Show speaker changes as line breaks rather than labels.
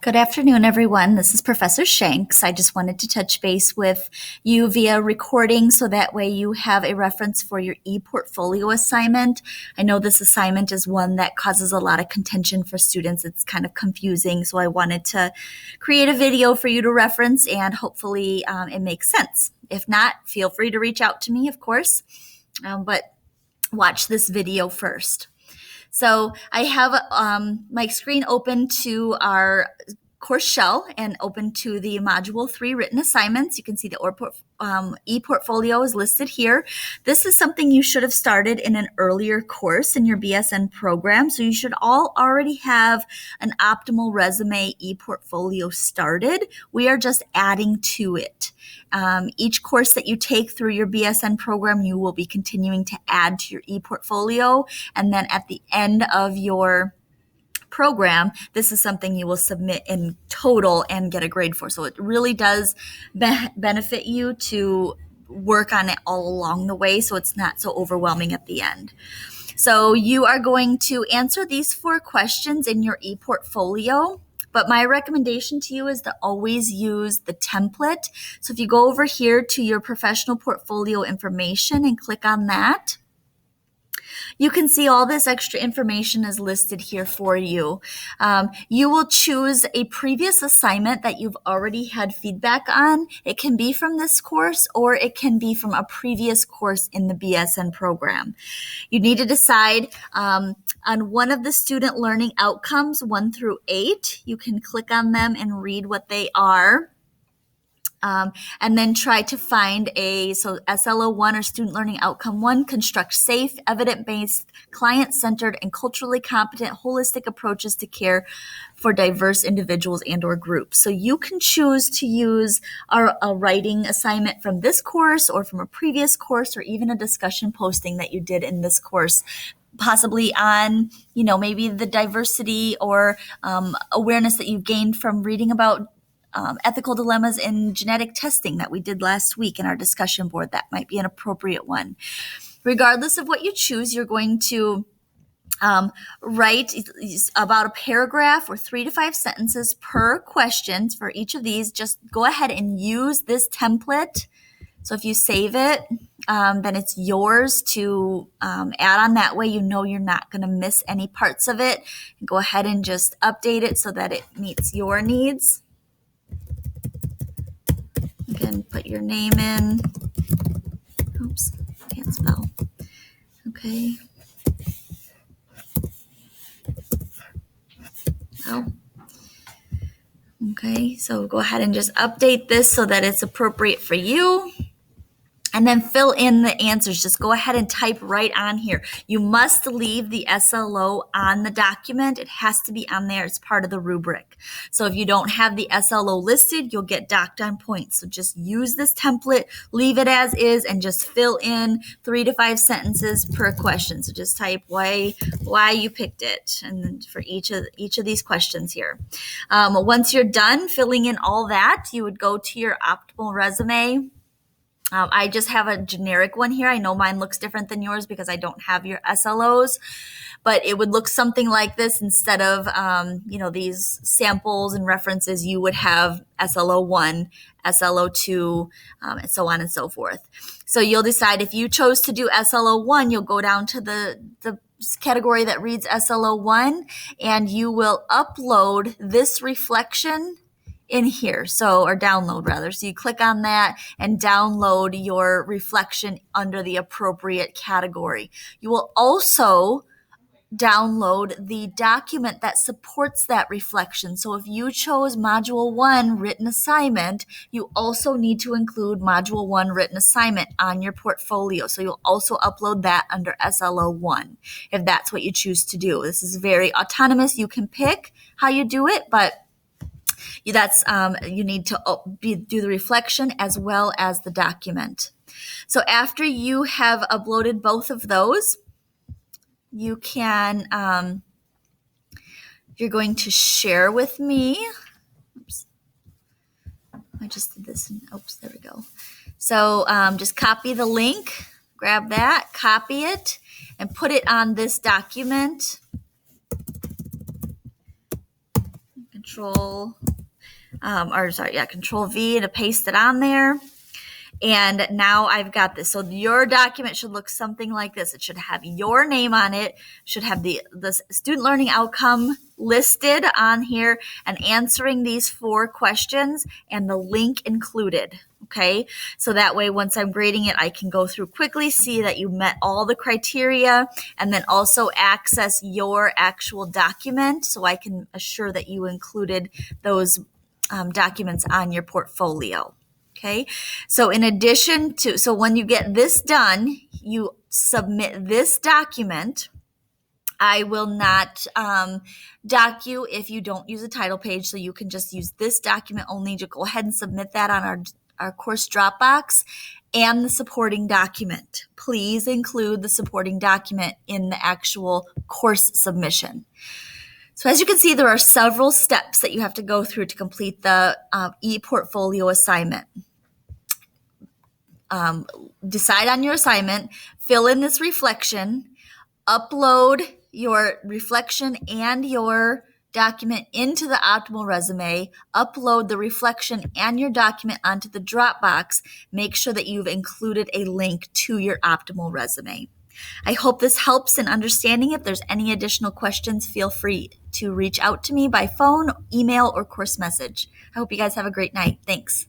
Good afternoon, everyone. This is Professor Shanks. I just wanted to touch base with you via recording so that way you have a reference for your ePortfolio assignment. I know this assignment is one that causes a lot of contention for students. It's kind of confusing, so I wanted to create a video for you to reference and hopefully it makes sense. If not, feel free to reach out to me, of course, but watch this video first. So I have my screen open to our course shell and open to the Module 3 written assignments. You can see the ePortfolio is listed here. This is something you should have started in an earlier course in your BSN program. So you should all already have an optimal resume ePortfolio started. We are just adding to it. Each course that you take through your BSN program, you will be continuing to add to your ePortfolio. And then at the end of your program, this is something you will submit in total and get a grade for. So it really does benefit you to work on it all along the way so it's not so overwhelming at the end. So you are going to answer these 4 questions in your ePortfolio. But my recommendation to you is to always use the template. So if you go over here to your professional portfolio information and click on that, you can see all this extra information is listed here for you. You will choose a previous assignment that you've already had feedback on. It can be from this course or it can be from a previous course in the BSN program. You need to decide on one of the student learning outcomes, 1 through 8. You can click on them and read what they are. And then try to find so SLO1 or Student Learning Outcome 1, construct safe, evidence-based, client-centered, and culturally competent holistic approaches to care for diverse individuals and or groups. So you can choose to use a writing assignment from this course or from a previous course or even a discussion posting that you did in this course, possibly on, maybe the diversity or awareness that you gained from reading about ethical dilemmas in genetic testing that we did last week in our discussion board. That might be an appropriate one. Regardless of what you choose, you're going to write about a paragraph or 3 to 5 sentences per question for each of these. Just go ahead and use this template. So if you save it, then it's yours to add on. That way, you're not going to miss any parts of it. Go ahead and just update it so that it meets your needs. You can put your name in. Oops, can't spell. Okay. Oh. Okay, so go ahead and just update this so that it's appropriate for you. And then fill in the answers. Just go ahead and type right on here. You must leave the SLO on the document. It has to be on there. It's part of the rubric. So if you don't have the SLO listed, you'll get docked on points. So just use this template, leave it as is, and just fill in 3 to 5 sentences per question. So just type why you picked it, and then for each of these questions here. Once you're done filling in all that, you would go to your optimal resume. I just have a generic one here. I know mine looks different than yours because I don't have your SLOs, but it would look something like this. Instead of, these samples and references, you would have SLO1, SLO2, and so on and so forth. So you'll decide if you chose to do SLO1, you'll go down to the category that reads SLO1, and you will upload this reflection in here, or download rather. So you click on that and download your reflection under the appropriate category. You will also download the document that supports that reflection. So if you chose Module 1 written assignment, you also need to include Module 1 written assignment on your portfolio. So you'll also upload that under SLO1 if that's what you choose to do. This is very autonomous. You can pick how you do it, but you need to do the reflection as well as the document. So after you have uploaded both of those, you can, you're going to share with me. Oops. I just did this. There we go. So just copy the link, grab that, copy it, and put it on this document. Control, Control V to paste it on there. And now I've got this. So your document should look something like this. It should have your name on it, should have the student learning outcome listed on here and answering these 4 questions and the link included. Okay, so that way once I'm grading it, I can go through quickly, see that you met all the criteria, and then also access your actual document so I can assure that you included those documents on your portfolio. Okay, so in addition to, so when you get this done, you submit this document. I will not doc you if you don't use a title page, so you can just use this document only to go ahead and submit that on our course Dropbox and the supporting document. Please include the supporting document in the actual course submission. So as you can see, there are several steps that you have to go through to complete the ePortfolio assignment. Decide on your assignment, fill in this reflection, upload your reflection and your document into the Optimal resume, upload the reflection and your document onto the Dropbox. Make sure that you've included a link to your Optimal resume. I hope this helps in understanding. If there's any additional questions, feel free to reach out to me by phone, email, or course message. I hope you guys have a great night. Thanks.